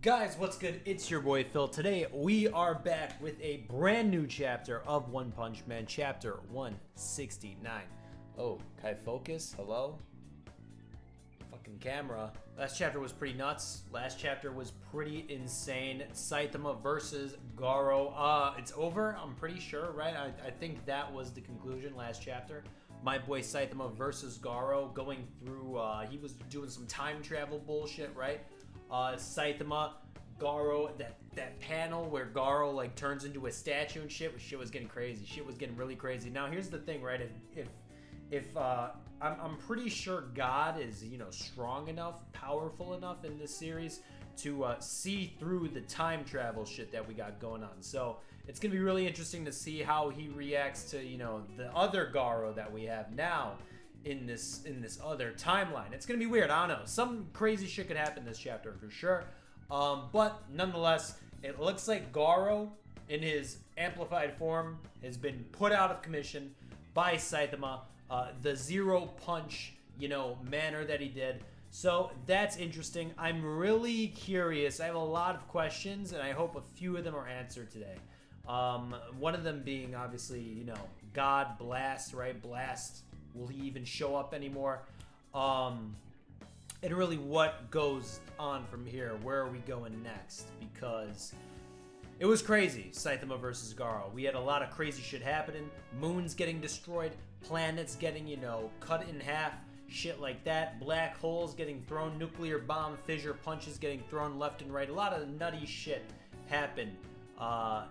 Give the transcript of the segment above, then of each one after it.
Guys, what's good? It's your boy Phil. Today we are back with a brand new chapter of One Punch Man, chapter 169. Oh, can I focus? Hello? Fucking camera. Last chapter was pretty nuts. Last chapter was pretty insane. Saitama versus Garou. It's over, I'm pretty sure, right? I think that was the conclusion last chapter. My boy Saitama versus Garou going through, he was doing some time travel bullshit, right? Saitama, Garou, that panel where Garou like turns into a statue and shit was getting crazy. Shit was getting really crazy. Now here's the thing, right? If I'm pretty sure God is, strong enough, powerful enough in this series to see through the time travel shit that we got going on. So it's gonna be really interesting to see how he reacts to, the other Garou that we have now in this other timeline. It's gonna be weird. I don't know. Some crazy shit could happen this chapter for sure. But nonetheless, it looks like Garou in his amplified form has been put out of commission by Saitama. The zero punch, manner that he did. So that's interesting. I'm really curious. I have a lot of questions, and I hope a few of them are answered today. One of them being obviously, God Blast, right? Blast. Will he even show up anymore? And really, what goes on from here? Where are we going next? Because it was crazy, Saitama versus Garou. We had a lot of crazy shit happening. Moons getting destroyed, planets getting, cut in half, shit like that. Black holes getting thrown, nuclear bomb, fissure punches getting thrown left and right. A lot of nutty shit happened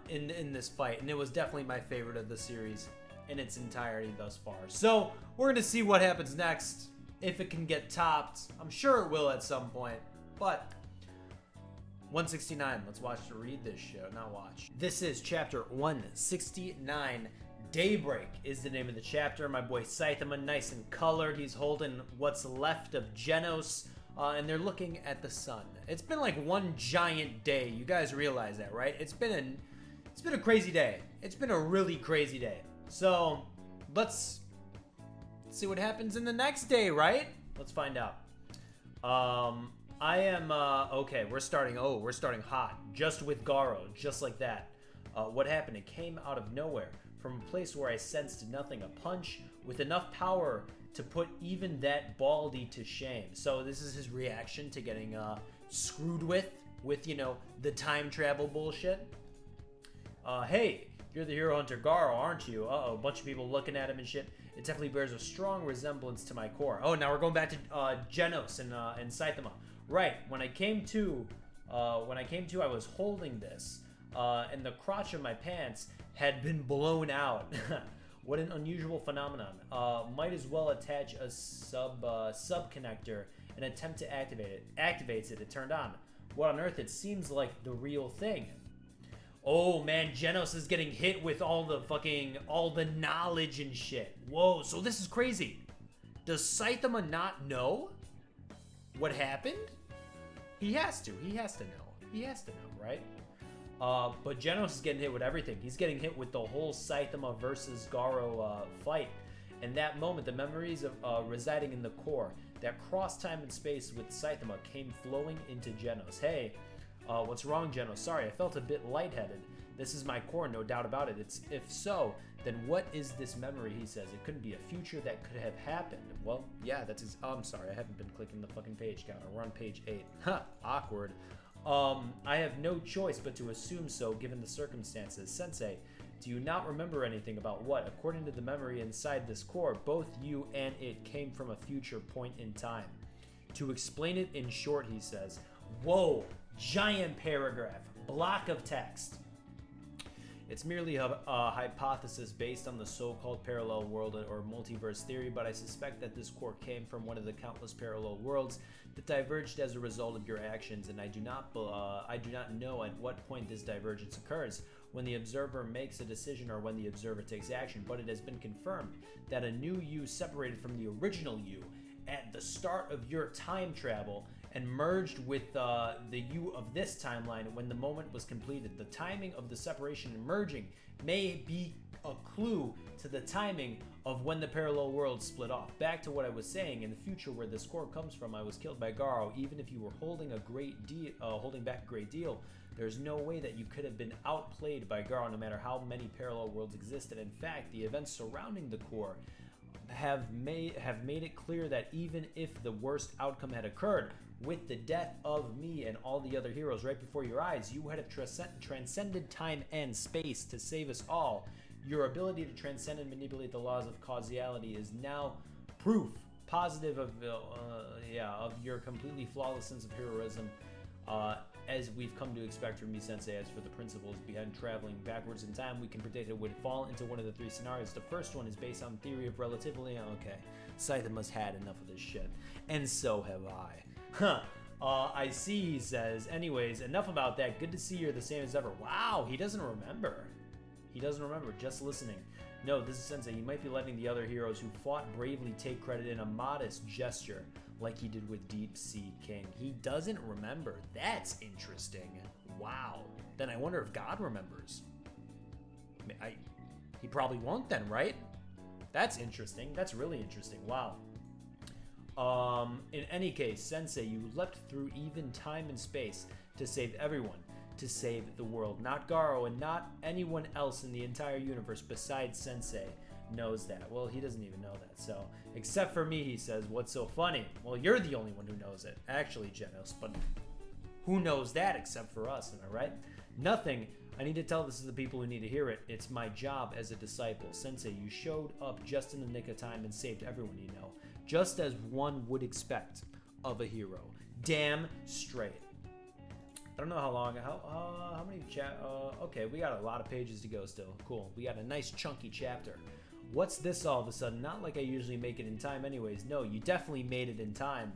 in this fight, and it was definitely my favorite of the series in its entirety thus far. So we're gonna see what happens next, if it can get topped. I'm sure it will at some point, but 169, let's watch to read this show, not watch. This is chapter 169. Daybreak is the name of the chapter. My boy Saitama, nice and colored. He's holding what's left of Genos, and they're looking at the sun. It's been like one giant day. You guys realize that, right? It's been a crazy day. It's been a really crazy day. So let's see what happens in the next day, right? Let's find out. I am okay. We're starting hot, just with Garou, just like that. What happened? It came out of nowhere, from a place where I sensed nothing. A punch with enough power to put even that Baldy to shame. So this is his reaction to getting screwed with the time travel bullshit. Hey, you're the hero hunter Garou, aren't you? Uh-oh, a bunch of people looking at him and shit. It definitely bears a strong resemblance to my core. Oh, now we're going back to Genos and Saitama. Right, when I came to, I was holding this, and the crotch of my pants had been blown out. What an unusual phenomenon. Might as well attach a sub connector and attempt to activate it. Activates it, it turned on. What on earth? It seems like the real thing. Oh man, Genos is getting hit with all the knowledge and shit. Whoa, so this is crazy. Does Saitama not know what happened? He has to know. He has to know, right? But Genos is getting hit with everything. He's getting hit with the whole Saitama versus Garou fight. And that moment, the memories of residing in the core that crossed time and space with Saitama came flowing into Genos. Hey, what's wrong, Genos? Sorry, I felt a bit lightheaded. This is my core, no doubt about it. If so, then what is this memory, he says. It couldn't be a future that could have happened. Well, yeah, I'm sorry, I haven't been clicking the fucking page counter. We're on page 8. Huh, awkward. I have no choice but to assume so given the circumstances. Sensei, do you not remember anything about what? According to the memory inside this core, both you and it came from a future point in time. To explain it in short, he says, whoa, giant paragraph, block of text. It's merely a hypothesis based on the so-called parallel world or multiverse theory, but I suspect that this core came from one of the countless parallel worlds that diverged as a result of your actions, and I do not know at what point this divergence occurs, when the observer makes a decision or when the observer takes action, but it has been confirmed that a new you separated from the original you at the start of your time travel, and merged with the you of this timeline when the moment was completed. The timing of the separation and merging may be a clue to the timing of when the parallel worlds split off. Back to what I was saying, in the future where the score comes from, I was killed by Garou. Even if you were holding back a great deal, there's no way that you could have been outplayed by Garou, no matter how many parallel worlds existed. In fact, the events surrounding the core have made it clear that even if the worst outcome had occurred, with the death of me and all the other heroes right before your eyes, you would have transcended time and space to save us all. Your ability to transcend and manipulate the laws of causality is now proof positive of your completely flawless sense of heroism, as we've come to expect from you, Sensei. As for the principles behind traveling backwards in time, we can predict it would fall into one of the three scenarios. The first one is based on theory of relativity. Okay, Saitama's had enough of this shit, and so have I. I see, he says. Anyways, enough about that. Good to see you're the same as ever. Wow, he doesn't remember. He doesn't remember, just listening. No, this is Sensei. He might be letting the other heroes who fought bravely take credit in a modest gesture, like he did with Deep Sea King. He doesn't remember. That's interesting. Wow. Then I wonder if God remembers. He probably won't then, right? That's interesting. That's really interesting. Wow. In any case, Sensei, you leapt through even time and space to save everyone. To save the world. Not Garou and not anyone else in the entire universe besides Sensei knows that. Well, he doesn't even know that, so. Except for me, he says. What's so funny? Well, you're the only one who knows it. Actually, Genos, but who knows that except for us, am I right? Nothing. I need to tell this to the people who need to hear it. It's my job as a disciple. Sensei, you showed up just in the nick of time and saved everyone you know. Just as one would expect of a hero. Damn straight. I don't know how long, how many okay, we got a lot of pages to go still. Cool, we got a nice chunky chapter. What's this all of a sudden? Not like I usually make it in time anyways. No, you definitely made it in time.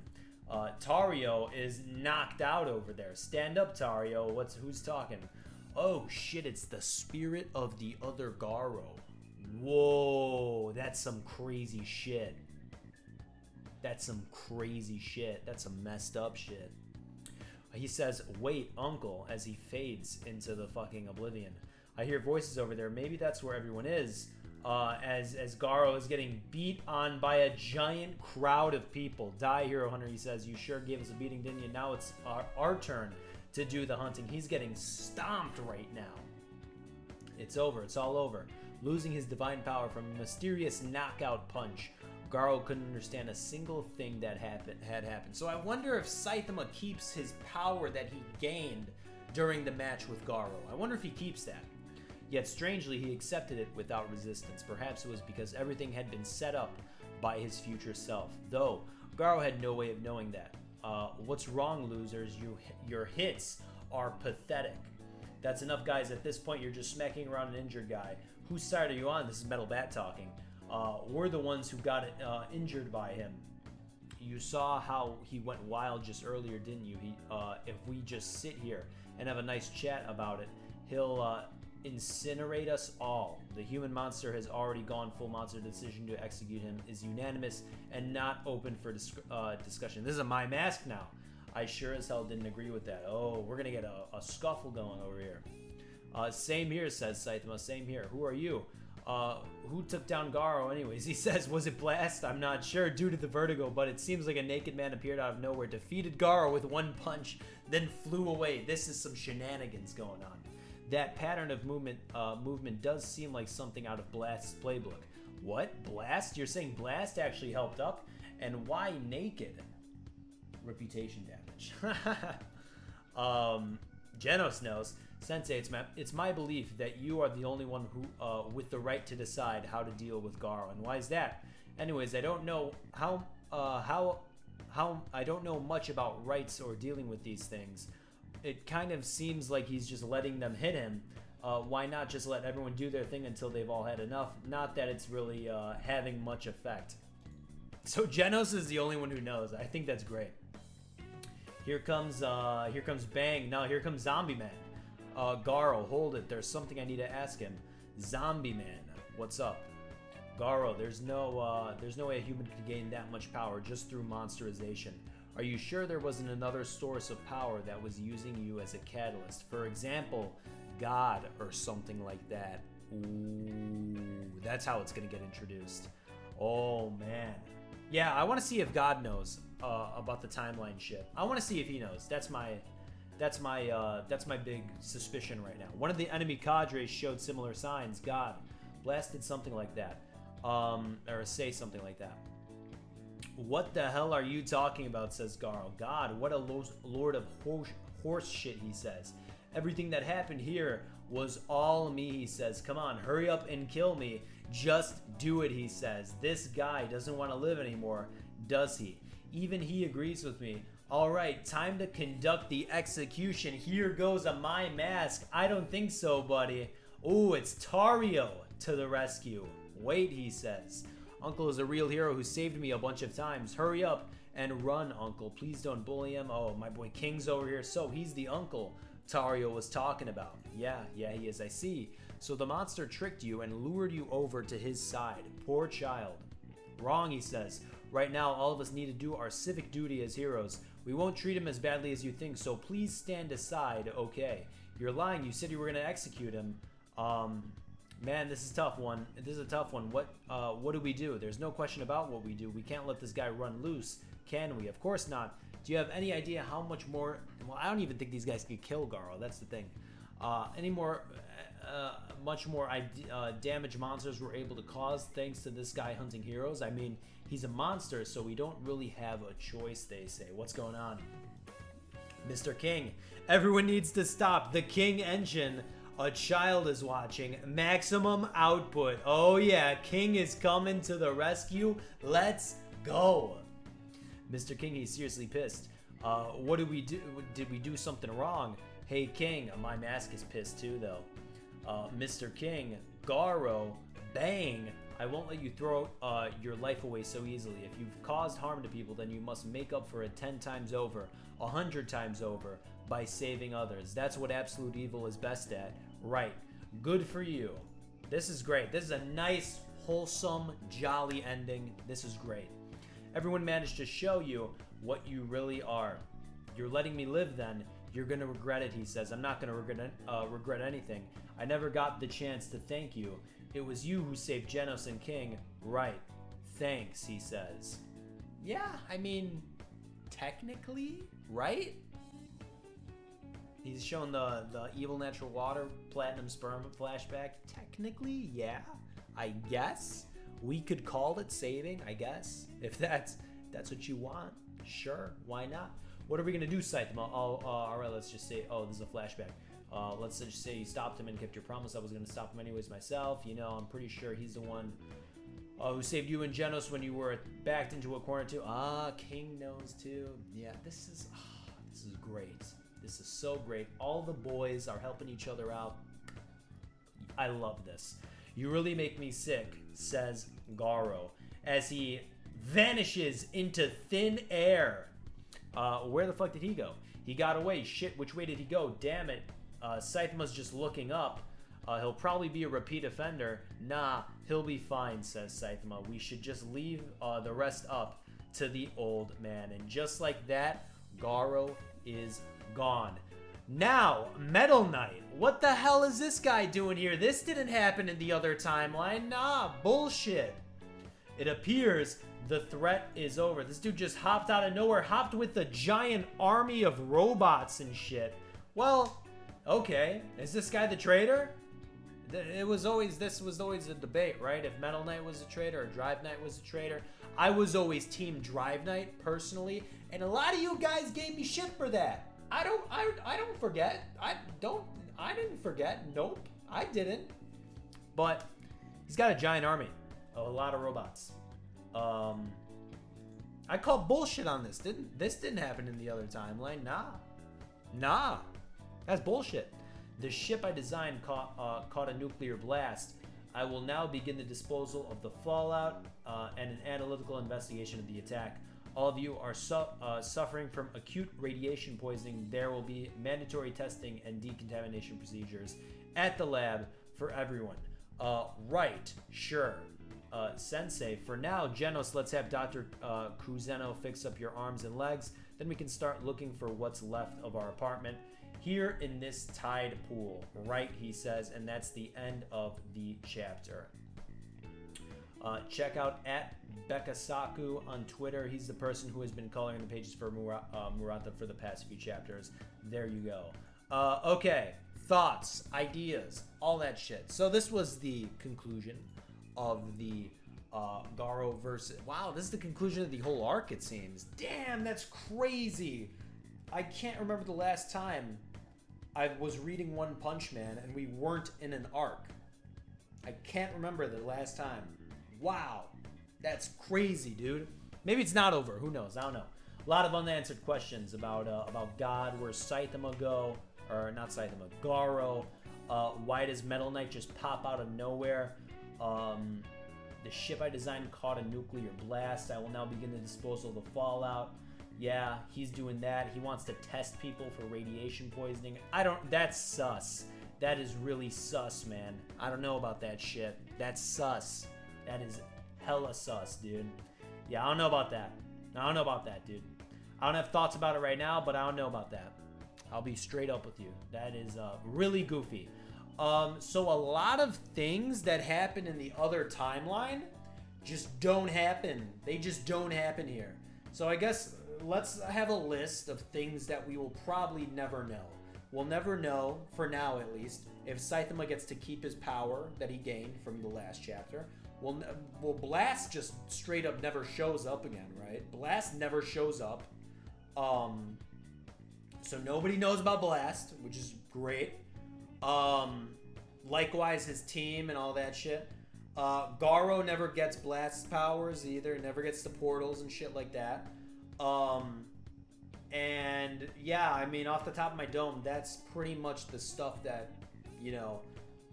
Tario is knocked out over there. Stand up, Tario. Who's talking? Oh shit, it's the spirit of the other Garou. Whoa, that's some crazy shit. That's some crazy shit. That's some messed up shit. He says, wait, uncle, as he fades into the fucking oblivion. I hear voices over there. Maybe that's where everyone is. As Garou is getting beat on by a giant crowd of people. Die, Hero Hunter, he says. You sure gave us a beating, didn't you? Now it's our turn to do the hunting. He's getting stomped right now. It's over. It's all over. Losing his divine power from a mysterious knockout punch. Garou couldn't understand a single thing that had happened. So I wonder if Saitama keeps his power that he gained during the match with Garou. I wonder if he keeps that. Yet strangely, he accepted it without resistance. Perhaps it was because everything had been set up by his future self. Though, Garou had no way of knowing that. What's wrong, losers? Your hits are pathetic. That's enough, guys. At this point, you're just smacking around an injured guy. Whose side are you on? This is Metal Bat talking. We're the ones who got injured by him. You saw how he went wild just earlier, didn't you? If we just sit here and have a nice chat about it, he'll incinerate us all. The human monster has already gone full monster. The decision to execute him is unanimous and not open for discussion. This is a my mask now. I sure as hell didn't agree with that. Oh, we're gonna get a scuffle going over here. Same here, says Saitama. Same here. Who are you? Who took down Garou anyways? He says, was it Blast? I'm not sure due to the vertigo, but it seems like a naked man appeared out of nowhere, defeated Garou with one punch, then flew away. This is some shenanigans going on. That pattern of movement does seem like something out of Blast's playbook. What? Blast? You're saying Blast actually helped up? And why naked? Reputation damage. Genos knows. Sensei, it's my belief that you are the only one who with the right to decide how to deal with Garou. And why is that? Anyways, I don't know I don't know much about rights or dealing with these things. It kind of seems like he's just letting them hit him. Why not just let everyone do their thing until they've all had enough? Not that it's really having much effect. So Genos is the only one who knows. I think that's great. Here comes Bang. No, here comes Zombie Man. Garou, hold it. There's something I need to ask him. Zombie Man, what's up? Garou, there's no way a human could gain that much power just through monsterization. Are you sure there wasn't another source of power that was using you as a catalyst? For example, God or something like that. Ooh, that's how it's gonna get introduced. Oh man. Yeah, I want to see if God knows about the timeline shit. I want to see if he knows. That's my big suspicion right now. One of the enemy cadres showed similar signs. God blasted something like that, or say something like that. What the hell are you talking about? Says Garou. God, what a lord of horse shit, he says. Everything that happened here was all me, he says. Come on, hurry up and kill me. Just do it, he says. This guy doesn't want to live anymore, does he? Even he agrees with me. All right, time to conduct the execution. Here goes a my mask. I don't think so, buddy. Ooh, it's Tario to the rescue. Wait, he says. Uncle is a real hero who saved me a bunch of times. Hurry up and run, Uncle. Please don't bully him. Oh, my boy King's over here. So he's the uncle Tario was talking about. Yeah, he is. I see. So the monster tricked you and lured you over to his side. Poor child. Wrong, he says. Right now, all of us need to do our civic duty as heroes. We won't treat him as badly as you think, so please stand aside, okay? You're lying. You said you were going to execute him. Man, this is a tough one. This is a tough one. What do we do? There's no question about what we do. We can't let this guy run loose, can we? Of course not. Do you have any idea how much more... Well, I don't even think these guys could kill Garou. That's the thing. Much more damage monsters were able to cause thanks to this guy hunting heroes. I mean, he's a monster, so we don't really have a choice, they say. What's going on? Mr. King, everyone needs to stop. The King engine. A child is watching. Maximum output. Oh yeah, King is coming to the rescue. Let's go. Mr. King, he's seriously pissed. What did we do? Did we do something wrong? Hey King, my mask is pissed too though. Mr. King, Garou, bang. I won't let you throw your life away so easily. If you've caused harm to people, then you must make up for it 10 times over, 100 times over, by saving others. That's what absolute evil is best at. Right. Good for you. This is great. This is a nice, wholesome, jolly ending. This is great. Everyone managed to show you what you really are. You're letting me live then. You're going to regret it, he says. I'm not going to regret anything. I never got the chance to thank you. It was you who saved Genos and King. Right. Thanks, he says. Yeah, I mean, technically, right? He's shown the evil natural water, platinum sperm flashback. Technically, yeah, I guess. We could call it saving, I guess. If that's what you want, sure, why not? What are we gonna do, Saitama? All right, let's just say, this is a flashback. Let's just say you stopped him and kept your promise. I was gonna stop him anyways myself. You know, I'm pretty sure he's the one who saved you and Genos when you were backed into a corner too. King knows too. Yeah, this is great. This is so great. All the boys are helping each other out. I love this. You really make me sick, says Garou, as he vanishes into thin air. Where the fuck did he go? He got away. Shit, which way did he go? Damn it. Saitama's just looking up. He'll probably be a repeat offender. Nah, he'll be fine, says Saitama. We should just leave the rest up to the old man. And just like that, Garou is gone. Now, Metal Knight. What the hell is this guy doing here? This didn't happen in the other timeline. Nah, bullshit. It appears the threat is over. This dude just hopped out of nowhere, hopped with a giant army of robots and shit. Well, okay. Is this guy the traitor? This was always a debate, right? If Metal Knight was a traitor or Drive Knight was a traitor. I was always Team Drive Knight personally, and a lot of you guys gave me shit for that. I don't forget. I didn't forget. Nope, I didn't. But he's got a giant army, a lot of robots. I call bullshit on this. This didn't happen in the other timeline. Nah, that's bullshit. The ship I designed caught a nuclear blast. I will now begin the disposal of the fallout and an analytical investigation of the attack. All of you are suffering from acute radiation poisoning. There will be mandatory testing and decontamination procedures at the lab for everyone. Right, sure. Sensei, for now, Genos, let's have Dr. Cruzeno fix up your arms and legs. then we can start looking for what's left of our apartment here in this tide pool, right, he says, and that's the end of the chapter. Check out at Bekasaku on Twitter. He's the person who has been coloring the pages for Murata for the past few chapters. There you go. Okay, thoughts, ideas, all that shit. So this was the conclusion of the Garou versus... Wow, this is the conclusion of the whole arc, it seems. Damn, that's crazy. I can't remember the last time I was reading One Punch Man and we weren't in an arc. I can't remember the last time. Wow, that's crazy, dude. Maybe it's not over. Who knows? I don't know. A lot of unanswered questions about God. Where's Saitama go? Or not Saitama, Garou. Why does Metal Knight just pop out of nowhere? The ship I designed caught a nuclear blast. I will now begin the disposal of the fallout. Yeah, he's doing that. He wants to test people for radiation poisoning. That's sus. That is really sus, man. I don't know about that shit. That's sus. That is hella sus, dude. Yeah, I don't know about that. I don't know about that, dude. I don't have thoughts about it right now, but I don't know about that. I'll be straight up with you. That is really goofy. So a lot of things that happen in the other timeline just don't happen. They just don't happen here. So I guess let's have a list of things that we will probably never know. We'll never know, for now at least, if Saitama gets to keep his power that he gained from the last chapter. Well, Blast just straight up never shows up again, right? Blast never shows up. So nobody knows about Blast, which is great. Likewise, his team and all that shit. Garou never gets Blast's powers either. Never gets the portals and shit like that. And yeah, I mean, off the top of my dome, that's pretty much the stuff that, you know,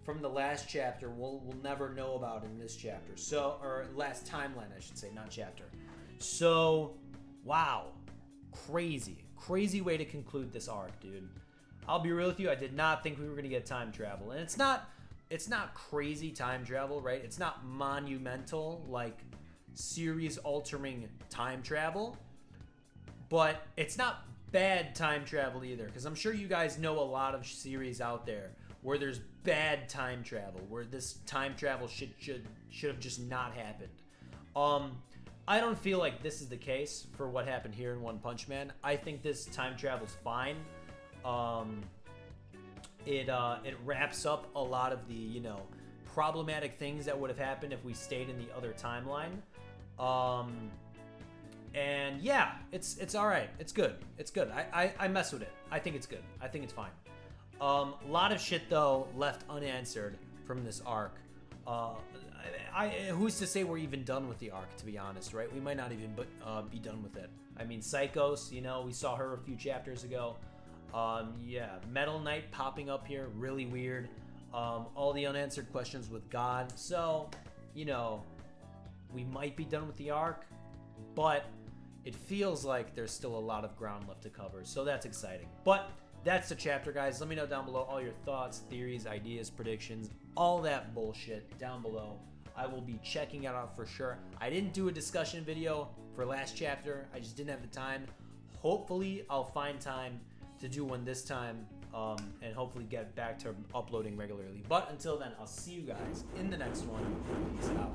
from the last chapter we'll never know about in this chapter. So, or last timeline, I should say, not chapter. So, wow, crazy way to conclude this arc, dude. I'll be real with you, I did not think we were gonna get time travel, and it's not crazy time travel, right? It's not monumental like series altering time travel, but it's not bad time travel either, because I'm sure you guys know a lot of series out there where there's bad time travel, where this time travel should have just not happened. I don't feel like this is the case for what happened here in One Punch Man. I think this time travel's fine. It wraps up a lot of the, you know, problematic things that would have happened if we stayed in the other timeline. And yeah, it's all right. It's good. It's good. I mess with it. I think it's good. I think it's fine. A lot of shit though left unanswered from this arc. Who's to say we're even done with the arc, to be honest, right? We might not even be done with it. I mean, Psychos, you know, we saw her a few chapters ago. Yeah, Metal Knight popping up here, really weird. All the unanswered questions with God. So, you know, we might be done with the arc, but it feels like there's still a lot of ground left to cover. So that's exciting. But that's the chapter, guys. Let me know down below all your thoughts, theories, ideas, predictions, all that bullshit down below. I will be checking it out for sure. I didn't do a discussion video for last chapter. I just didn't have the time. Hopefully, I'll find time to do one this time, and hopefully get back to uploading regularly. But until then, I'll see you guys in the next one. Peace out.